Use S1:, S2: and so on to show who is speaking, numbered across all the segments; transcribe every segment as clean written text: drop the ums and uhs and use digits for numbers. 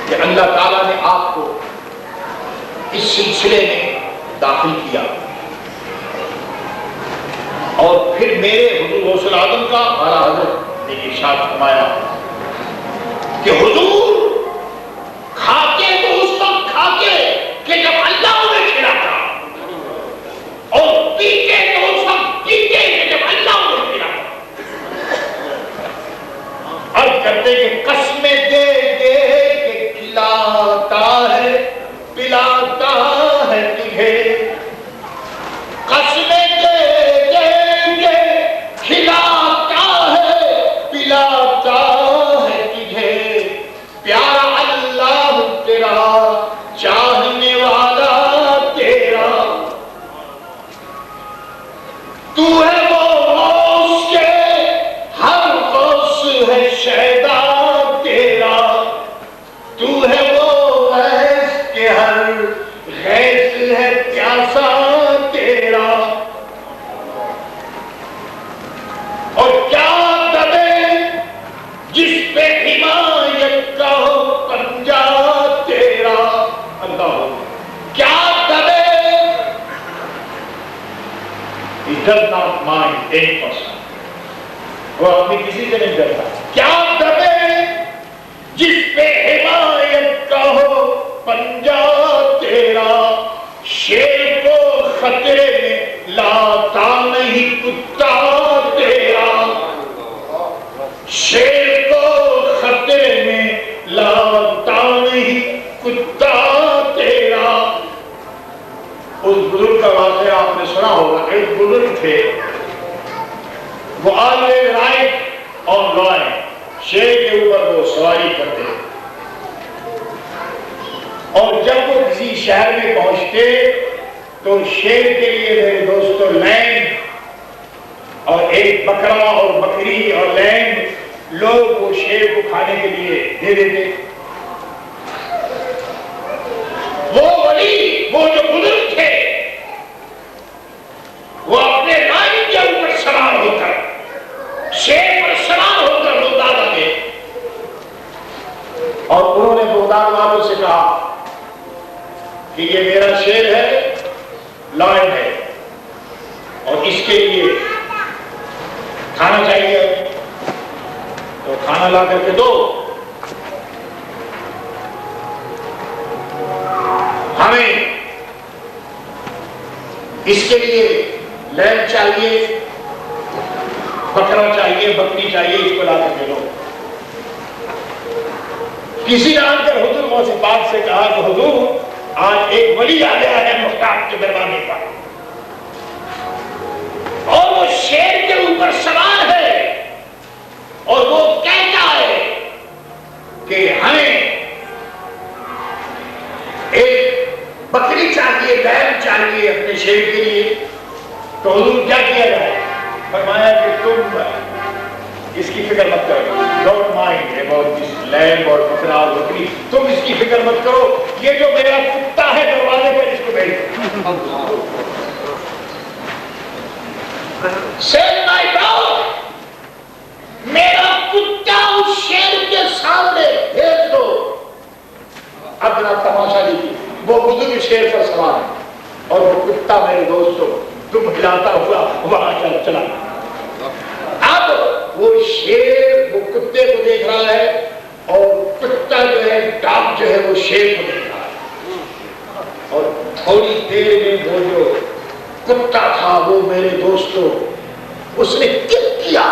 S1: کہ اللہ تعالیٰ نے آپ کو اس سلسلے میں داخل کیا، اور پھر میرے حضور غوث العظم کا اعلیٰ حضرت نے ارشاد فرمایا کہ حضور کھاتے تو اس وقت کھاتے کہ جب اللہ انہیں کھلاتا، اور پیتے تو اس وقت پیتے کہ جب اللہ انہیں کھلاتا۔ اب کرتے کہ قسمیں دے دے کہ کھلاتا ہے پلاتا ہے تجھے، قسمیں دے دے کہ کھلاتا ہے پلاتا ہے تجھے، پیارا اللہ تیرا چاہنے والا تیرا، تو ہے وہ غوث کے ہر غوث ہے شیدا تیرا، تو ہے وہ غیث کے ہر غیث ہے پیاسا تیرا، اور کیا دبے جس پہ حمایت کا ہو پنجا تیرا، اللہ کیا دبے، He does not mind any person، وہ اپنی کسی سے نہیں ڈرتا، کیا دبے جس پہ حمایت کا ہو پنجا تیرا، شیر کو خطرے میں لاتا نہیں کتا تیرا، شیر کو خطرے میں لاتا نہیں کتا تیرا۔ اس بزرگ کا واقعہ آپ نے سنا ہوگا، ایک بزرگ تھے، وہ آلوے رائٹ اور لائن شیر کے اوپر وہ سواری کرتے، اور جب وہ کسی شہر میں پہنچتے تو شیر کے لیے میرے دوستو لینڈ اور ایک بکرا اور بکری اور لینڈ لوگ وہ شیر کو کھانے کے لیے دے دیتے۔ وہ ولی، وہ جو بزرگ تھے، وہ اپنے لائن کے اوپر سوار ہو کر شیر پر سوار ہو کر بغداد آ گئے، اور انہوں نے بغداد والوں سے کہا کہ یہ میرا شیر ہے، لائن ہے، اور اس کے لیے کھانا چاہیے، تو کھانا لا کر کے دو، ہمیں اس کے لیے لین چاہیے، بکرا چاہیے، بکری چاہیے، اس کو لا کر کے دو۔ کسی نے آ کر حضور غوث پاک سے کہا کہ حضور آج ایک ولی آ گیا ہے محتاج کے دروازے پر، اور وہ شیر کے اوپر سوار ہے، اور وہ کہتا ہے کہ ہمیں ایک بکری چاہیے، لین چاہیے اپنے شیر کے لیے، تو حضور کیا کیا جائے؟ فرمایا کہ تم اس کی فکر مت کرو، don't mind about this land اور بکرا اور بکری، تم اس کی فکر مت کرو، یہ جو میرا کتا ہے دروازے پر اس کو بھیج دو۔ Send my dog، میرا کتا اس شیر کے سامنے بھیج دو۔ اب ذرا تماشا دیکھیے، وہ بزرگ شیر پر سوار ہے، اور وہ کتا میرے دوستوں تم ہلاتا ہوا وہاں چلا۔ اب وہ شیر وہ کتے کو دیکھ رہا ہے، اور کتا جو ہے ڈاگ جو ہے وہ شیر کو دیکھ رہا ہے، اور تھوڑی دیر میں وہ جو کتا تھا وہ میرے دوستوں اس نے کیا،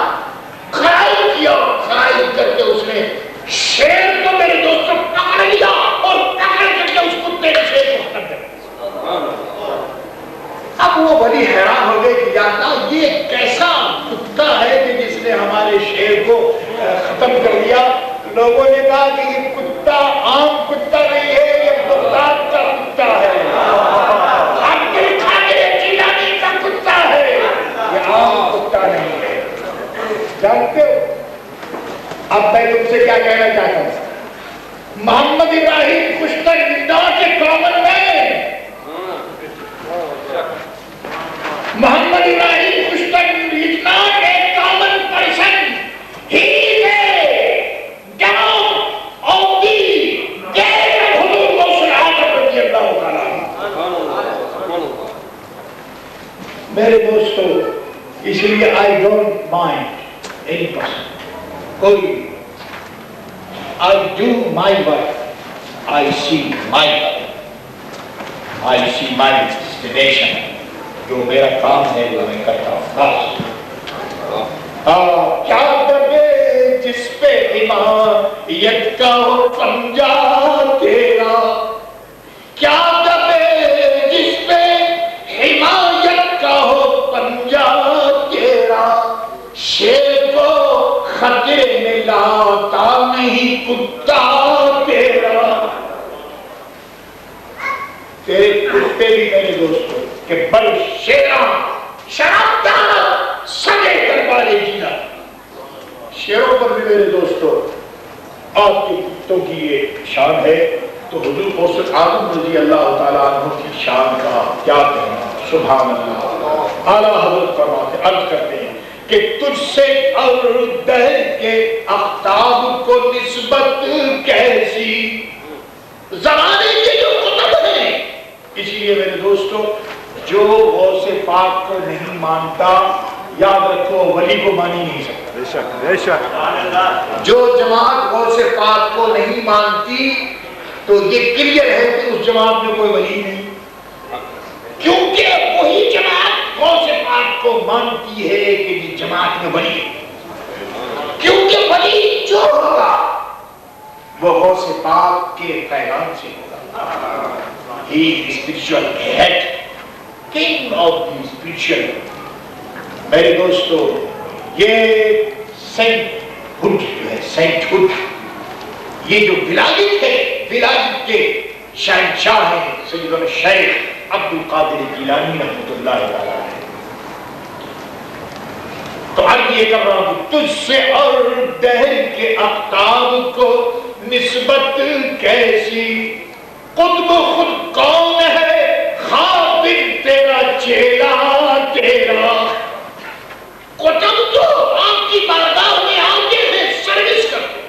S1: کھڑائی کیا، کھڑائی کر کے اس نے شیر کو میرے دوستوں پکڑ لیا، اور پکڑ کر کے اس کتے نے شیر کو ختم کر دیا۔ اب وہ بڑی حیران ہو گئے کہ یا اللہ یہ کیسا کتا ہے کہ جس نے ہمارے شیر کو ختم کر دیا۔ لوگوں نے کہا کہ یہ کتا عام کتا نہیں ہے، یہ بغداد کا کتا ہے، عبد القادر جیلانی کا کتا ہے، یہ عام کتا نہیں ہے۔ جانتے ہو اب میں تم سے کیا کہنا چاہتا ہوں؟ Muhammad Ibrahim Khushtar not a common man, Muhammad Ibrahim Khushtar is not a common person. He is a dog of the کوئی I do my work, I see my work, I see my destination. جو میرا کام ہے وہ میں کرتا ہوں. کیا دبے جس پہ حمایت کا ہو پنجا تیرا, کیا دبے جس پہ حمایت کا ہو پنجا تیرا, شیر کو خطرے میں لاتا نہیں کتا تیرا. تیرے کتے بھی میرے دوستوں کہ بل شیراں شراب دانا سجے دربارے جینا. شیروں پر بھی میرے دوستوں آپ کے کتوں کی یہ شان ہے, تو حضور غوث اعظم رضی اللہ تعالیٰ عنہ کی شان کا کیا کہنا. سبحان اللہ. اعلیٰ حضرت فرماتے عرض کرتے ہیں کہ تجھ سے اور دہر کے افتاب کو نسبت کیسی, زمانے کے جو کتب ہیں. اسی لیے میرے دوستوں جو غوث پاک کو نہیں مانتا یاد رکھو ولی کو مان ہی نہیں سکتا. بے شک بے شک. جو جماعت غوث پاک کو نہیں مانتی تو یہ کلیئر ہے کہ اس جماعت میں کوئی ولی نہیں, کیونکہ وہی جماعت غوث پاک کو مانتی ہے کہ یہ جماعت میں ولی ہے. کیونکہ ولی جو ہوگا وہ غوث پاک کے پیغام سے ہوگا. He is spiritual head, king of the spiritual. میرے دوستو یہ سینٹ ہوڈ جو ہے, سینٹ ہوڈ, یہ جو ولایت ہے, ولایت کے شہنشاہ ہیں سیدنا شیخ عبد القادر جیلانی رحمۃ اللہ تعالیٰ ہے. تو عرض یہ کر رہا ہوں تجھ سے اور دہر کے اقطاب کو نسبت کیسی, قطب خود کون ہے خادم تیرا چیلا تیرا. قطب تو آپ کی بارگاہ میں آتے ہیں سروس کرتے.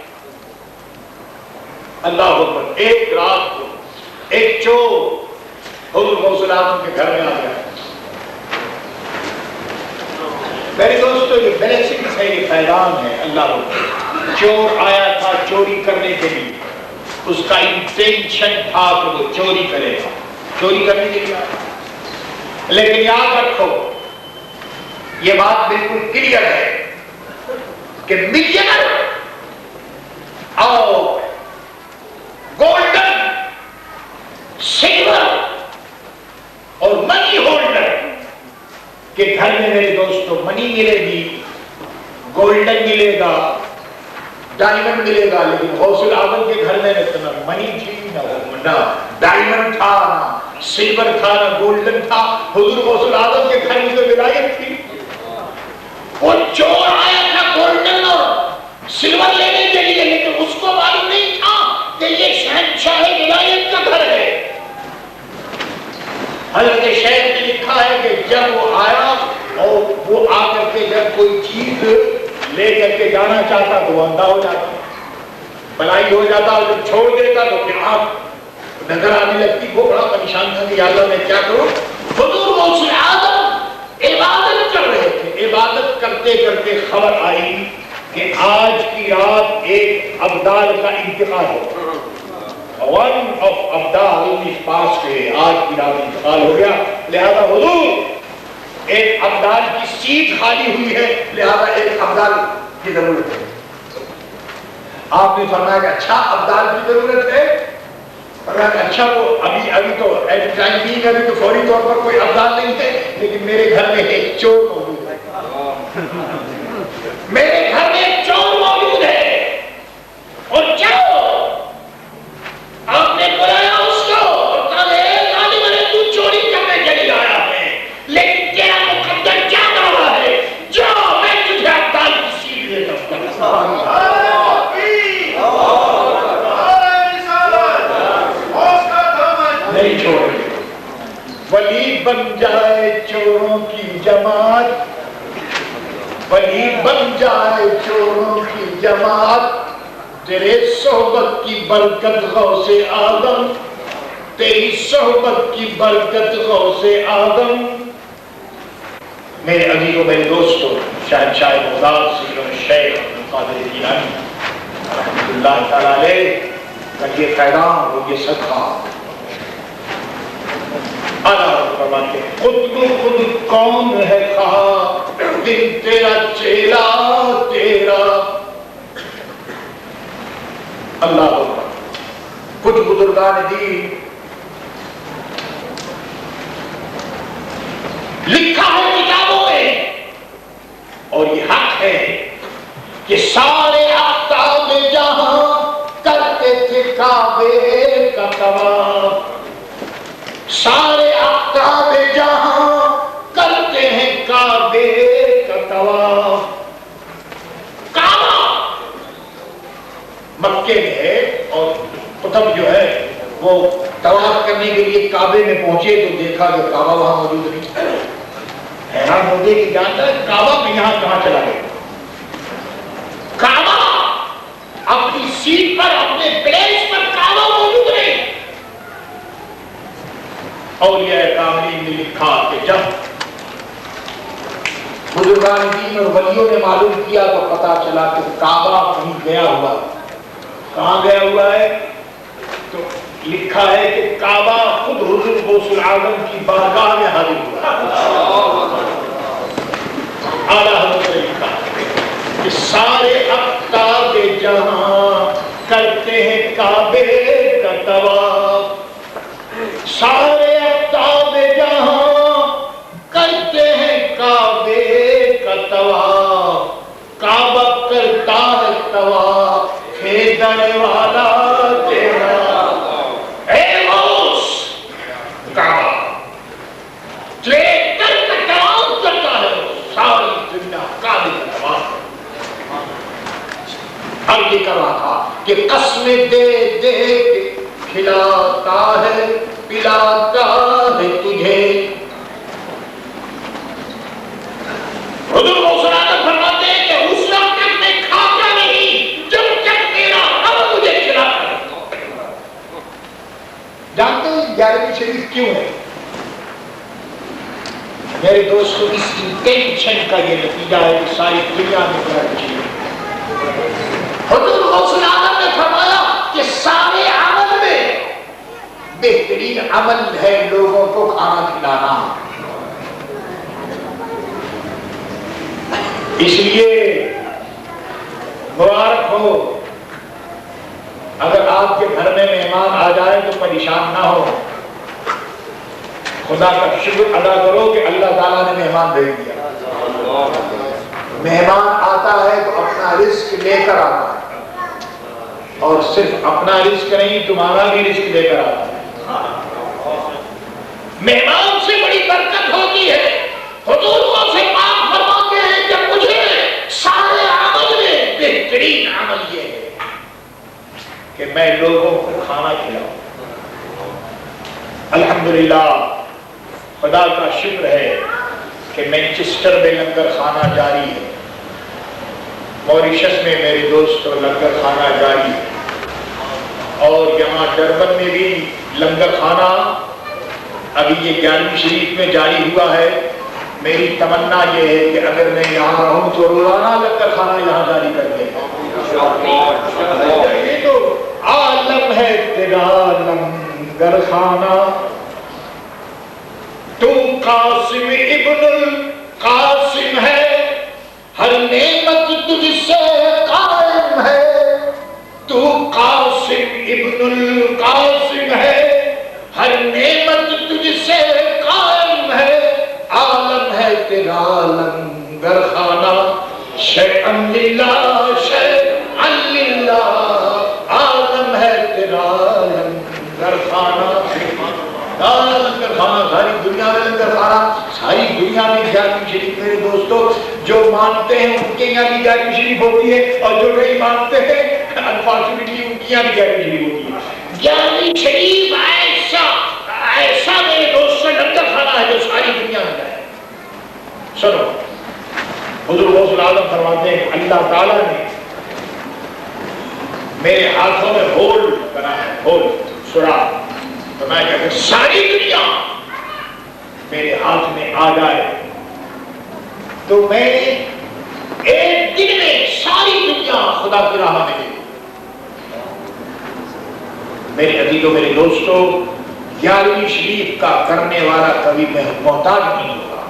S1: اللہ اکبر. ایک رات کو ایک چور حضور غوث اعظم کے گھر میں آ گیا. میرے دوستو یہ بلیسنگز ہے, یہ پیغام ہے. اللہ اکبر. چور آیا تھا چوری کرنے کے لیے, اس کا انٹینشن تھا کہ وہ چوری کرے گا, چوری کرنے کے لیے. لیکن یاد رکھو یہ بات بالکل کلیئر ہے کہ ملینر اور گولڈن سلور اور منی ہولڈر کے گھر میں میرے دوستوں منی ملے گی, گولڈن ملے گا, ڈائمنڈ ملے گا. لیکن غوث اعظم کے گھر میں نہ منی تھی, نہ ڈائمنڈ تھا, نہ سلور تھا, نہ گولڈن تھا. حضور غوث اعظم کے گھر میں تو ولایت تھی. وہ چور آیا تھا گولڈن اور سلور لینے کے لیے, لیکن اس کو معلوم نہیں تھا کہ یہ شہنشاہ ولایت کا گھر ہے. حضرت شیخ نے لکھا ہے کہ جب وہ آیا اور وہ آ کر کے جب کوئی چیز لے کر کے جانا چاہتا تو وہ اندھا ہو جاتا, بلائی ہو جاتا, اور جب چھوڑ دیتا تو پھر آپ نظر آنے لگتی. وہ بڑا پریشان تھا کہ اللہ میں کیا کروں. حضور غوث اعظم عبادت کر رہے تھے. عبادت کرتے کرتے خبر آئی کہ آج کی رات ایک ابدال کا انتقال ہو. ون آف ابدال اس پاس کے آج کی رات انتقال ہو گیا. لہذا حضور ایک ابدال کی سیٹ خالی ہوئی ہے, لہذا ایک ابدال کی ضرورت ہے. آپ نے فرمایا کہ اچھا ابدال کی ضرورت ہے. فرمایا کہ اچھا وہ ابھی تو ابھی تو فوری طور پر کوئی ابدال نہیں ہے, لیکن میرے گھر میں ایک چور موجود ہے. میرے گھر میں ایک چور موجود ہے, اور چلو آپ نے بلایا اس کو اور کہا تو چوری کرنے کے لیے آیا ہے, لیکن تیرا مقدر کیا کر رہا ہے, جو میں تجھے ابدال کی سیٹ دے دوں. نہیں چھوڑے. ولی بن جائے چوروں کی جماعت, ولی بن جائے چوروں کی جماعت, تیرے صحبت کی برکت غوث اعظم, تیری صحبت کی برکت غوث اعظم. میرے عزیزوں میرے دوستوں, شہنشاہ بغداد سیدنا شیخ قادر جیلانی رحمۃ اللہ تعالیٰ علیہ کا یہ خیران وہ یہ صدقہ اللہ فرماتے ہیں خود کون ہے کہا دن تیرا چیلا تیرا اللہ اکبر. کچھ بزرگان دین لکھا ہے کتابوں میں اور یہ حق ہے کہ سارے آفتاب جہاں کرتے تھے کعبے کا طواف. سارے آفتاب جہاں کرتے ہیں کعبے کا طواف. کعبہ مکے میں ہے اور قطب جو ہے وہ طواف کرنے کے لیے کعبے میں پہنچے تو دیکھا کہ کعبہ وہاں موجود نہیں. حیران ہو گئے کہ جانتا ہے کعبہ بھی یہاں کہاں چلا گیا. کعبہ اپنی سیٹ پر اپنے پلیس پر کعبہ موجود نہیں. اولیاء کاملین نے لکھا کہ جب بزرگان دین اور ولیوں نے معلوم کیا تو پتا چلا کہ کعبہ کہیں گیا ہوا. کہاں گیا ہوا ہے؟ تو لکھا ہے کہ کعبہ خود حضور غوث العالم کی بارگاہ میں حاضر ہوا. اعلیٰ حضرت نے لکھا کہ سارے اقطاب جہاں کرتے ہیں کعبے کا طواف. سارے اقطاب جہاں کرتے ہیں کعبے کا طواف. کعبہ کرتا ہے طواف کھیدنے والا تیرا. اے غوث کعبہ لے کر طواف کرتا ہے ساری دنیا کعبے کا طواف. اب یہ کر رہا تھا کہ قسمیں دے دے کے کھلاتا ہے پلاتا ہے تجھے. حضور غوث العالم فرماتے ہیں کہ اس وقت تک میں کھاتا نہیں جب تک میرا رب مجھے کھلاتا ہے. جانتے ہیں 11ویں شریف کیوں ہے؟ میرے دوستوں اس انٹینشن کا یہ نتیجہ ہے کہ ساری دنیا میں 11ویں شریف. حضور غوث العالم نے فرمایا کہ سارے عمل میں بہترین عمل ہے لوگوں کو کھانا کھلانا. اس لیے مبارک ہو اگر آپ کے گھر میں مہمان آ جائے تو پریشان نہ ہو. خدا کا شکر ادا کرو کہ اللہ تعالیٰ نے مہمان بھیج دیا. مہمان آتا ہے تو اپنا رزق لے کر آتا ہے اور صرف اپنا رزق نہیں تمہارا بھی رزق لے کر آتا ہے. مہمان سے بڑی برکت ہوتی ہے. حضور سے پاک فرماتے ہیں کہ مجھے سارے عمل میں بہترین عمل یہ ہے کہ میں لوگوں کو کھانا کھلاؤں. الحمدللہ خدا کا شکر ہے کہ مینچسٹر میں لنگر خانہ جاری ہے. موریشس میں میرے دوست لنگر خانہ جاری ہے اور یہاں ڈربن میں بھی لنگر خانہ ابھی یہ 11ویں شریف میں جاری ہوا ہے. میری تمنا یہ ہے کہ اگر میں یہاں رہوں تو روزانہ لنگر خانہ یہاں جاری کر دیں. یہ تو عالم ہے تیرا لنگر خانہ. تو قاسم ابن القاسم ہے ہر نعمت تجھ سے قائم ہے. تو قاسم ابن القاسم ہے ہر نعمت تجھ سے قائم ہے. عالم ہے تیرا لنگر خانہ شیئن للہ شیئن للہ. عالم ہے تیرا لنگر خانہ. لنگر خانہ ساری دنیا میں لنگر خانہ ساری دنیا میں 11ویں شریف. میرے دوستو جو مانتے ہیں ان کے یہاں بھی 11ویں شریف ہوتی ہے اور جو نہیں مانتے ہیں انفارچونیٹلی ان کی یہاں بھی 11ویں شریف ہوتی ہے. 11ویں شریف ایسا میرے دوستوں لنگر خانہ ہے جو ساری دنیا میں ہے. سنو حضور غوث العالم فرماتے ہیں اللہ تعالیٰ نے میرے ہاتھوں میں ہول بنا ہے. ہول سوراخ. تو میں کہتا ہوں ساری دنیا میرے ہاتھ میں آ جائے تو میں ایک دن میں ساری دنیا خدا کی راہ میں دے۔ میرے عزیزوں میرے دوستوں، 11ویں شریف کا کرنے والا کبھی محتاج نہیں ہوگا۔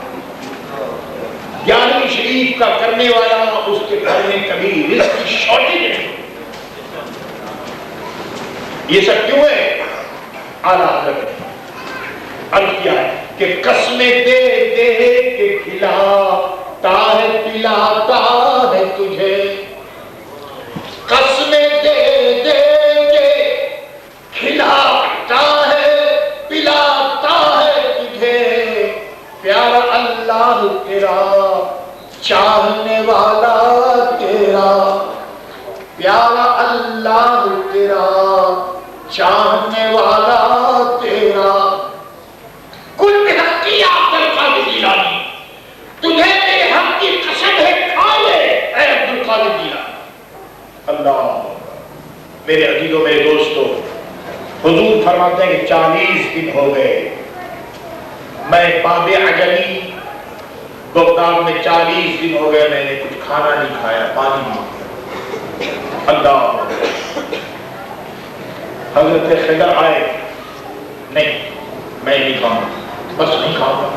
S1: 11ویں شریف کا کرنے والا اس کے گھر میں کبھی رزق کی شارٹیج نہیں۔ یہ سب کیوں ہے؟ اعلیٰ حضرت نے عرض کیا ہے کہ قسمیں دے دے کے کھلاتا ہے پلاتا ہے تجھے، قسمیں دے دے کے کھلاتا ہے پلاتا ہے تجھے، پیارا اللہ تیرا چاہنے والا تیرا، پیارا اللہ تیرا چاہنے والا تیرا۔ کل بحق کی عبد القادر جیلانی، تجھے میرے حق کی قسم ہے، کھا لے اے عبد القادر جیلانی۔ اللہ، میرے عزیزوں میرے دوستوں، حضور فرماتے ہیں کہ 40 دن ہو گئے میں باب عجلی بغداد میں، 40 دن ہو گئے میں نے کچھ کھانا نہیں کھایا، پانی نہیں پیا۔ اللہ، حضرت خضر آئے، نہیں میں نہیں کھاؤں گا، بس نہیں کھاؤں گا،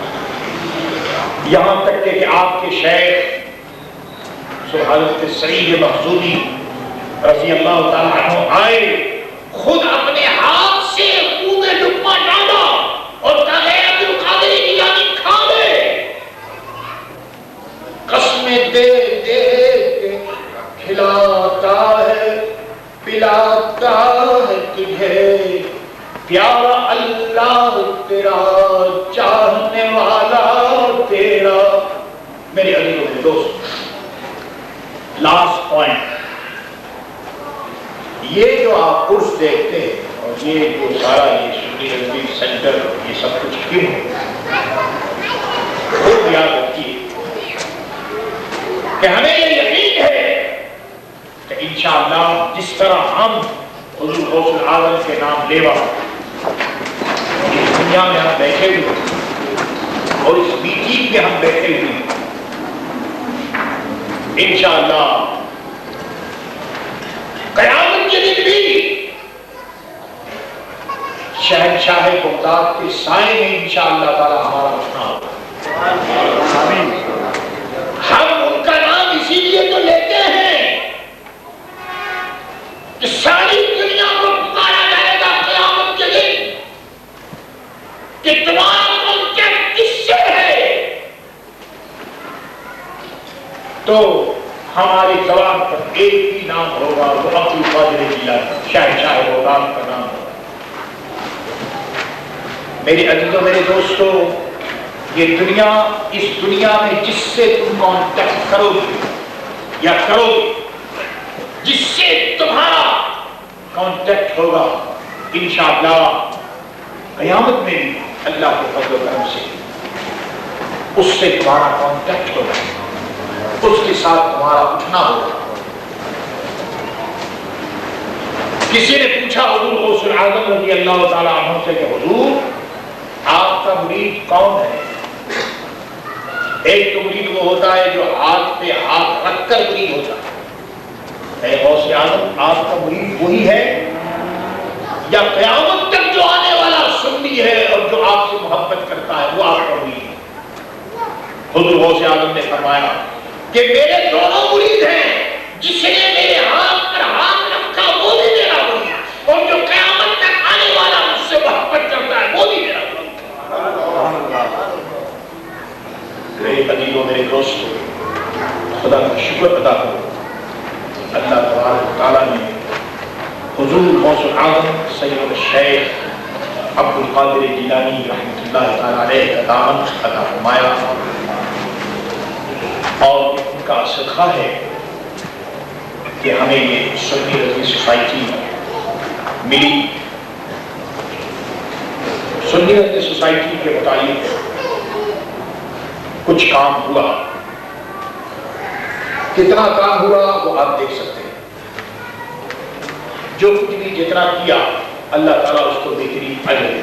S1: یہاں تک کہ آپ کے شیخ حضرت سعید مخزومی رضی اللہ تعالیٰ عنہ آئے، خود اپنے ہاتھ سے منہ میں لقمہ ڈالا اور کہا اے عبد القادر جیلانی کھا لے، قسمیں دے دے کے کھلاتا ہے پلاتا ہے تجھے، پیارا اللہ تیرا چاہنے والا تیرا۔ میرے عزیزوں میرے دوست، لاسٹ پوائنٹ، یہ جو آپ کورس دیکھتے ہیں اور یہ جو سارا یہ سنی رضوی سینٹر یہ سب کچھ کیوں ہے، خود یاد رکھیے کہ ہمیں یہ یقین ہے کہ انشاءاللہ جس طرح ہم حضور غوث العالم کے نام لیوا اس دنیا میں ہم بیٹھے ہوئے اور اس میٹنگ میں ہم بیٹھے ہوئے انشاءاللہ قیامت کے دن بھی شہنشاہ بغداد کے سائے میں انشاءاللہ تعالی ہمارا اٹھنا ہوگا۔ ہم ان کا نام اسی لیے تو لیتے ہیں کہ ساری دنیا کو پکارا جائے گا قیامت کے دن کہ تمہارا کانٹیکٹ کس سے ہے، تو ہماری زبان پر ایک ہی نام ہوگا، وہ عبد القادر جیلانی شہنشاہ بغداد کا نام ہوگا۔ میرے عزیزوں میرے دوستوں، یہ دنیا، اس دنیا میں جس سے تم کانٹیکٹ کرو گے یا کرو گے، جس سے تمہارا کانٹیکٹ ہوگا، انشاءاللہ قیامت میں بھی اللہ کے فضل و کرم سے اس سے تمہارا کانٹیکٹ ہوگا، اس کے ساتھ تمہارا اٹھنا ہوگا۔ کسی نے پوچھا حضور غوث العالم رضی اللہ تعالیٰ عنہ سے کہ حضور آپ کا مرید کون ہے؟ ایک تو مرید وہ ہوتا ہے جو ہاتھ پہ ہاتھ رکھ کر مرید ہوتا ہے، اے غوث اعظم آپ کا مرید وہی ہے یا قیامت تک جو آنے والا سنی ہے اور جو آپ سے محبت کرتا ہے وہ آپ کا مرید ہے؟ حضور غوث اعظم نے فرمایا کہ میرے دونوں مرید ہیں، جس نے میرے ہاتھ پر ہاتھ رکھا وہ بھی میرا مرید، اور جو قیامت تک آنے والا مجھ سے محبت کرتا ہے وہ بھی میرا مرید۔ میرے عزیزوں میرے دوستوں، خدا کا شکر ادا کرو، اللہ تبارک تعالیٰ نے حضور غوث العالم سید الشیخ عبد القادر جیلانی رحمۃ اللہ تعالیٰ علیہ کا دامن عطا فرمایا، اور ان کا صدقہ ہے کہ ہمیں یہ سنی رضوی سوسائٹی ملی۔ سنی رضوی سوسائٹی کے متعلق کچھ کام ہوا، کتنا کام ہوا وہ آپ دیکھ سکتے ہیں۔ جو کچھ بھی جتنا کیا اللہ تعالیٰ اس کو بہترین اجر دے۔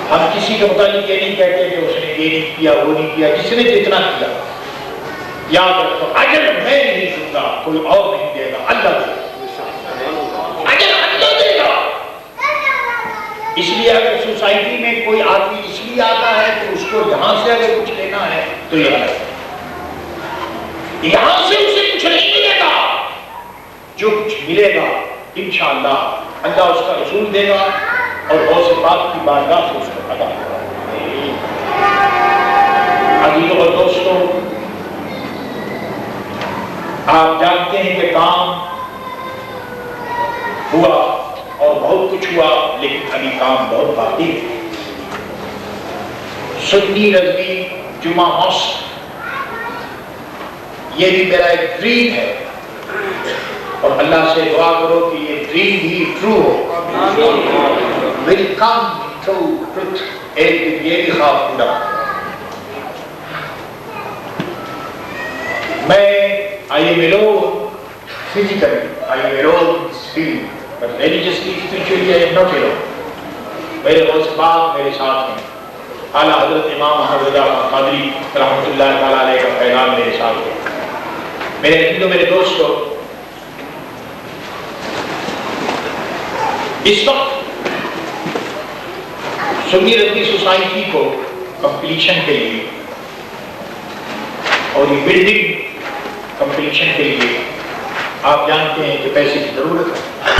S1: ہم کسی کے متعلق یہ نہیں کہتے کہ اس نے یہ نہیں کیا وہ نہیں کیا، جس نے جتنا کیا یاد رکھو اجر میں نہیں گا، کوئی اور نہیں دے گا، اللہ دے گا، اجر اللہ دے گا۔ اس لیے اگر سوسائٹی میں کوئی آدمی اس لیے آتا ہے کہ اس کو یہاں سے اگر کچھ لینا ہے تو یہ غلط ہے، یہاں سے اسے کچھ نہیں ملے گا، جو کچھ ملے گا انشاءاللہ اللہ اس کا رسول دے گا اور غوث پاک کی بارگاہ سے اس کو عطا ہوگا۔ عزیزوں اور دوستوں، آپ جانتے ہیں کہ کام ہوا اور بہت کچھ ہوا، لیکن ابھی کام بہت باقی ہے۔ سنی رضوی جمعہ ماسک، یہ بھی میرا ایک ڈریم ہے اور اللہ سے دعا کرو کہ یہ ڈریم بھی true who, will come true truth، ایک دن یہ بھی خواب پورا ہو۔ I am alone physically, I am alone spiritually, but religiously, spiritually I am not alone. میرے غوث پاک میرے ساتھ ہیں، اعلیٰ حضرت امام محمد رضا قادری رحمۃ اللہ تعالیٰ علیہ کا پیغام میرے ساتھ ہے۔ میرے عزیزوں، میرے دوستوں، اس وقت سنی رضوی سوسائٹی کو کمپلیشن کے لیے اور یہ بلڈنگ کمپلیشن کے لیے آپ جانتے ہیں کہ پیسے کی ضرورت ہے۔